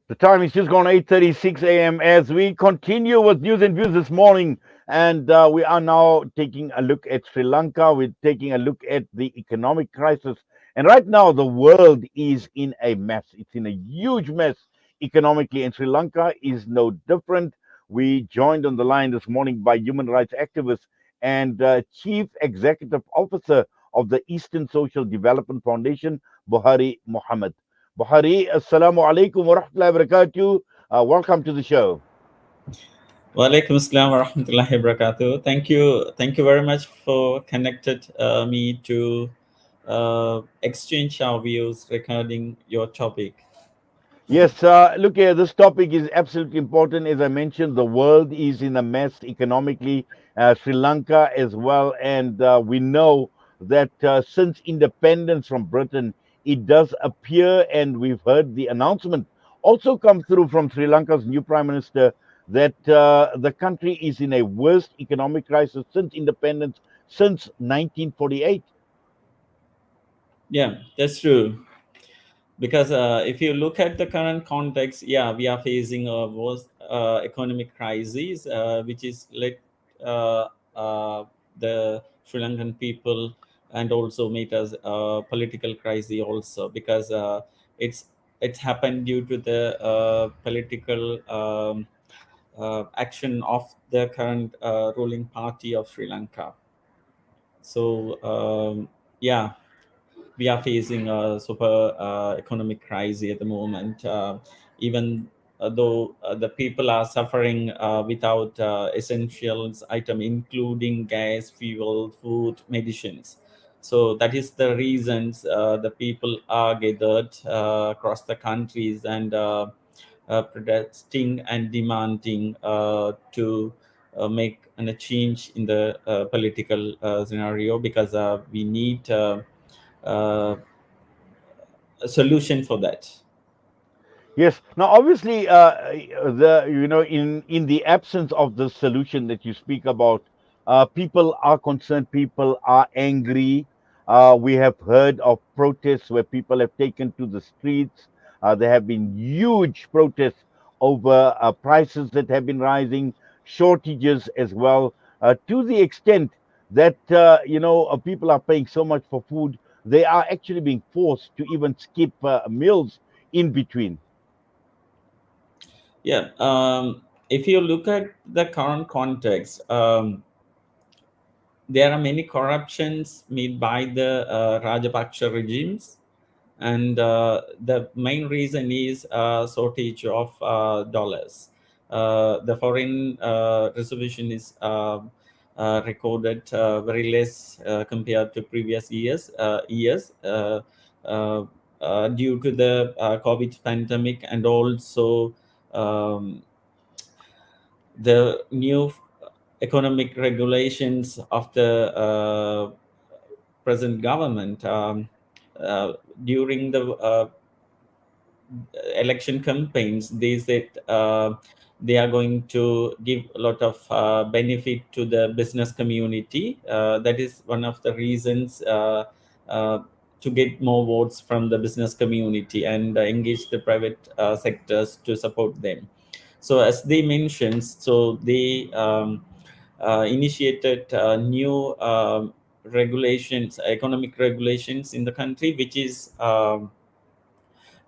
The time is just gone 8:36 a.m. as we continue with news and views this morning, and we are now taking a look at Sri Lanka. We're taking a look at the economic crisis, and right now the world is in a mess. It's in a huge mess economically, and Sri Lanka is no different. We joined on the line this morning by human rights activist and Chief Executive Officer of the Eastern Social Development Foundation, Buhary Mohamed. Buhari, Assalamu alaikum wa rahmatullahi wa barakatuh. Welcome to the show. Walaikum assalam wa rahmatullahi wa barakatuh. Thank you very much for connected me to exchange our views regarding your topic. Yes, look here, this topic is absolutely important. As I mentioned, the world is in a mess economically, Sri Lanka as well. And we know that since independence from Britain, it does appear, and we've heard the announcement also come through from Sri Lanka's new Prime Minister that the country is in a worst economic crisis since independence, since 1948. Yeah, that's true. Because if you look at the current context, yeah, we are facing a worst economic crisis, which is like uh, uh, the Sri Lankan people, and also made us political crisis also, because it's it's happened due to the political action of the current ruling party of Sri Lanka. So yeah, we are facing a super economic crisis at the moment. Even though the people are suffering without essentials item, including gas, fuel, food, medicines. So that is the reasons the people are gathered across the countries, and protesting and demanding to make a change in the political scenario, because we need uh, a solution for that. Yes. Now, obviously, the in the absence of the solution that you speak about, people are concerned. People are angry. We have heard of protests where people have taken to the streets. There have been huge protests over prices that have been rising, shortages as well, to the extent that people are paying so much for food, they are actually being forced to even skip meals in between. Yeah, if you look at the current context, there are many corruptions made by the Rajapaksa regimes, and the main reason is shortage of dollars. The foreign reservation is recorded very less compared to previous uh, due to the COVID pandemic, and also um, the new economic regulations of the present government. Uh, During the election campaigns, they said they are going to give a lot of benefit to the business community. That is one of the reasons uh, to get more votes from the business community, and engage the private sectors to support them. So as they mentioned, so they initiated new regulations, economic regulations in the country, which is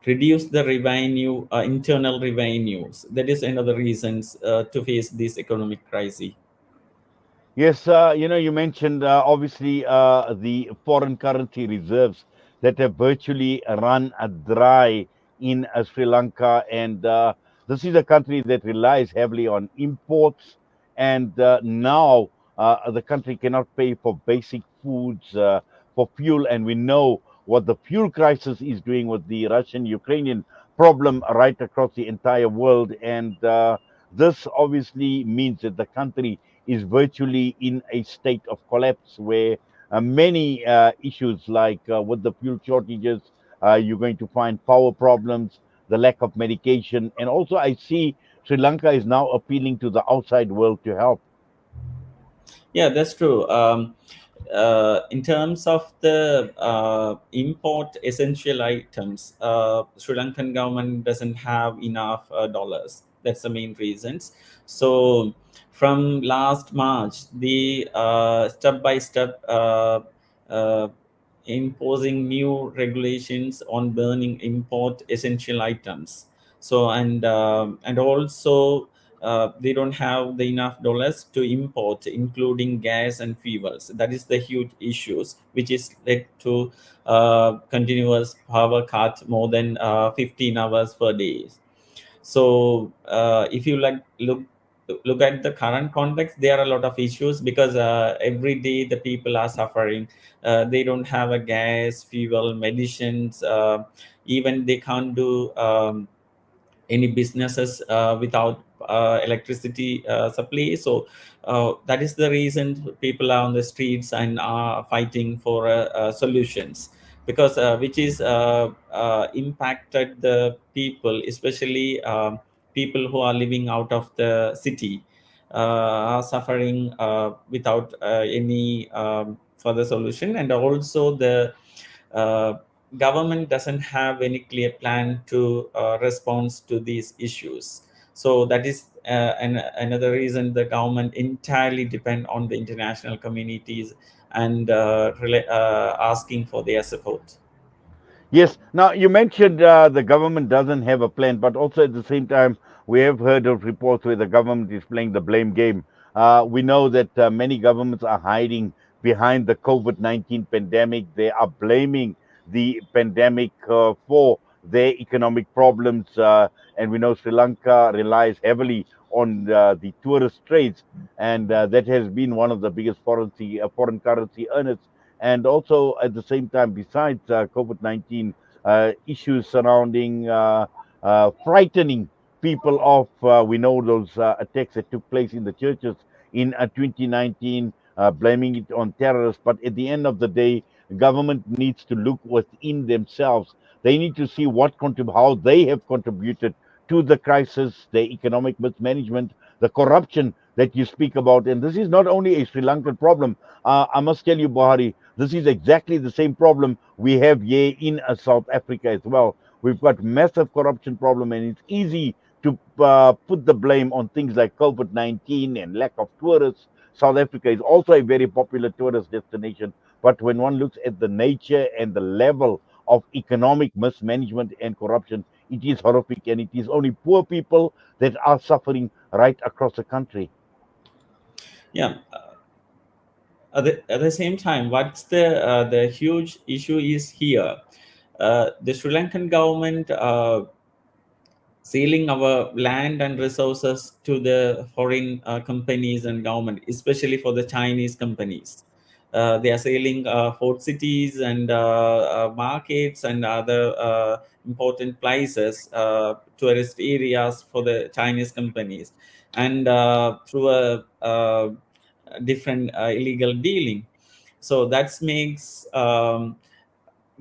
reduce the revenue, internal revenues. That is another reasons to face this economic crisis. Yes, you mentioned obviously the foreign currency reserves that have virtually run dry in Sri Lanka, and this is a country that relies heavily on imports, and now the country cannot pay for basic foods, for fuel, and we know what the fuel crisis is doing with the Russian-Ukrainian problem right across the entire world, and this obviously means that the country is virtually in a state of collapse where many issues like with the fuel shortages, you're going to find power problems, the lack of medication, and also I see Sri Lanka is now appealing to the outside world to help. Yeah, that's true. in terms of the import essential items, Sri Lankan government doesn't have enough dollars. That's the main reasons. So from last March, the step by step uh, imposing new regulations on burning import essential items. So and also they don't have the enough dollars to import, including gas and fuels. That is the huge issues, which is led to continuous power cut more than 15 hours per day. So if you like look at the current context, there are a lot of issues because every day the people are suffering. They don't have a gas, fuel, medicines. Even they can't do any businesses without electricity supply. So that is the reason people are on the streets and are fighting for solutions, because which is impacted the people, especially people who are living out of the city, are suffering without any further solution. And also the uh, government doesn't have any clear plan to respond to these issues. So that is another reason the government entirely depend on the international communities and asking for their support. Yes. Now, you mentioned the government doesn't have a plan, but also at the same time, we have heard of reports where the government is playing the blame game. We know that many governments are hiding behind the COVID-19 pandemic. They are blaming the pandemic for their economic problems. And we know Sri Lanka relies heavily on the tourist trades, and that has been one of the biggest foreign currency earners. And also at the same time, besides COVID-19 issues surrounding frightening people off, we know those attacks that took place in the churches in 2019, blaming it on terrorists. But at the end of the day, government needs to look within themselves. They need to see how they have contributed to the crisis, the economic mismanagement, the corruption that you speak about. And this is not only a Sri Lankan problem. I must tell you, Buhari, this is exactly the same problem we have here in South Africa as well. We've got massive corruption problem, and it's easy to put the blame on things like COVID-19 and lack of tourists. South Africa is also a very popular tourist destination, but when one looks at the nature and the level of economic mismanagement and corruption, it is horrific, and it is only poor people that are suffering right across the country. Yeah. At the same time, what's the huge issue is here, the Sri Lankan government selling our land and resources to the foreign companies and government, especially for the Chinese companies. They are selling port cities and markets and other important places, tourist areas for the Chinese companies, and through a different illegal dealing. So that makes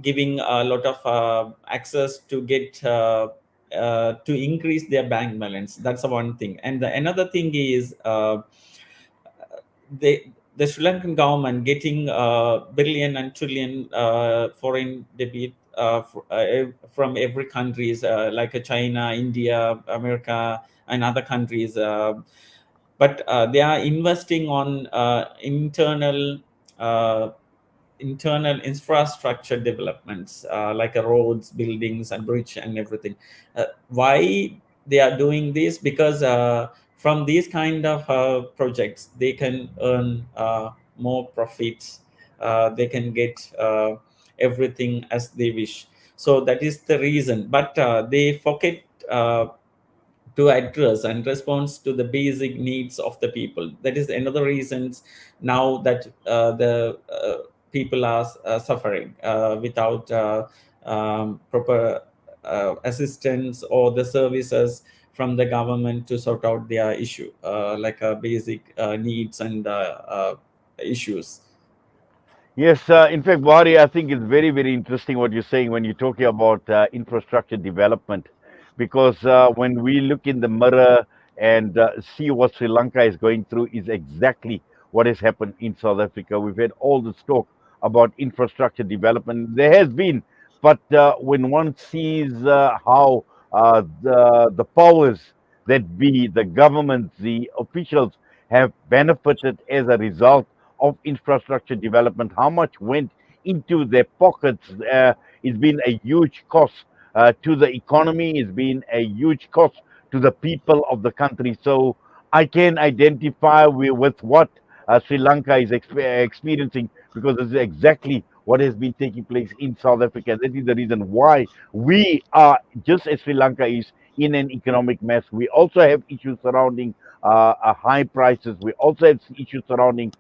giving a lot of access to get to increase their bank balance. That's the one thing. And the another thing is the Sri Lankan government getting billion and trillion foreign debit from every countries like China, India, America, and other countries. But they are investing on uh, internal infrastructure developments, like roads, buildings, and bridge and everything. Why they are doing this? Because from these kind of projects, they can earn more profits. They can get everything as they wish. So that is the reason. But they forget to address and response to the basic needs of the people. That is another reasons now that the people are suffering without proper assistance or the services from the government to sort out their issue, like basic needs and issues. Yes, in fact, Buhari, I think it's very, very interesting what you're saying when you're talking about infrastructure development, because when we look in the mirror and see what Sri Lanka is going through, is exactly what has happened in South Africa. We've had all this talk about infrastructure development. There has been, but when one sees how the powers that be, the government, the officials have benefited as a result of infrastructure development, how much went into their pockets. It's been a huge cost to the economy, it's been a huge cost to the people of the country. So I can identify with what Sri Lanka is experiencing, because this is exactly what has been taking place in South Africa. That is the reason why we are, just as Sri Lanka is, in an economic mess. We also have issues surrounding high prices. We also have issues surrounding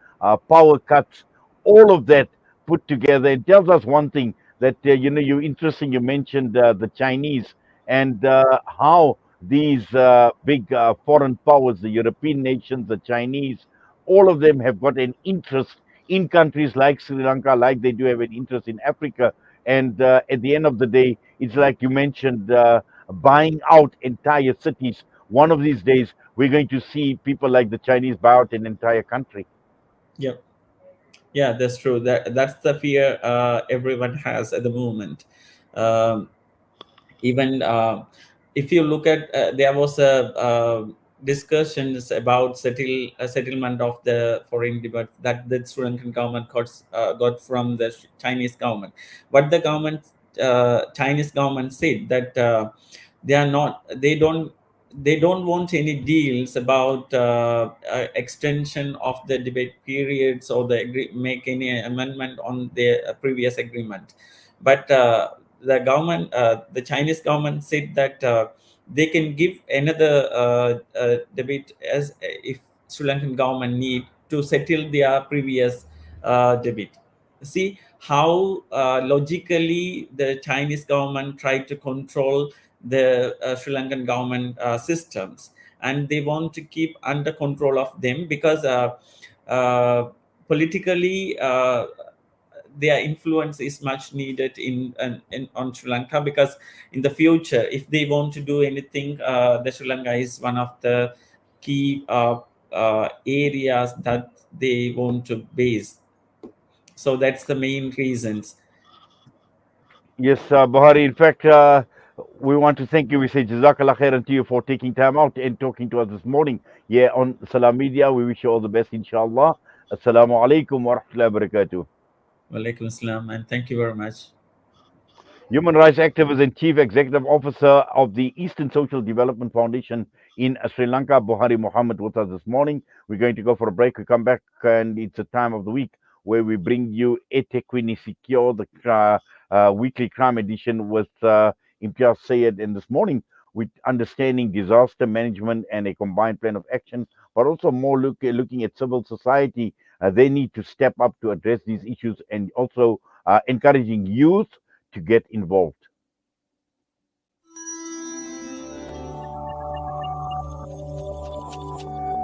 power cuts. All of that put together, it tells us one thing, that you interesting. You mentioned the Chinese, and how these big foreign powers, the European nations, the Chinese, all of them have got an interest in countries like Sri Lanka, like they do have an interest in Africa. And at the end of the day, it's like you mentioned, buying out entire cities. One of these days, we're going to see people like the Chinese buy out an entire country. Yep. Yeah, that's true. That's the fear everyone has at the moment. Um, Even if you look at, there was a discussions about settlement of the foreign debt that the Sri Lankan government got from the Chinese government. But the Chinese government said that they are not they don't want any deals about extension of the debate periods, or make any amendment on the previous agreement. But the Chinese government said that they can give another debate, as if Sri Lankan government need to settle their previous debate. See how logically the Chinese government tried to control the Sri Lankan government systems, and they want to keep under control of them, because uh, politically their influence is much needed in on Sri Lanka, because in the future, if they want to do anything, the Sri Lanka is one of the key areas that they want to base. So that's the main reasons. Yes, Buhari. In fact, we want to thank you. We say Jazakallah khairan to you for taking time out and talking to us this morning. Yeah, on Salam Media. We wish you all the best, inshallah. Assalamu alaikum wa rahmatullahi wa barakatuh. Walaikum salam, and thank you very much. Human rights activist and chief executive officer of the Eastern Social Development Foundation in Sri Lanka, Buhary Mohamed, with us this morning. We're going to go for a break. We come back, and it's a time of the week where we bring you Etequini Secure, the weekly crime edition with Imtiaz Sayed. And this morning, with understanding disaster management and a combined plan of action, but also more looking at civil society. They need to step up to address these issues, and also encouraging youth to get involved.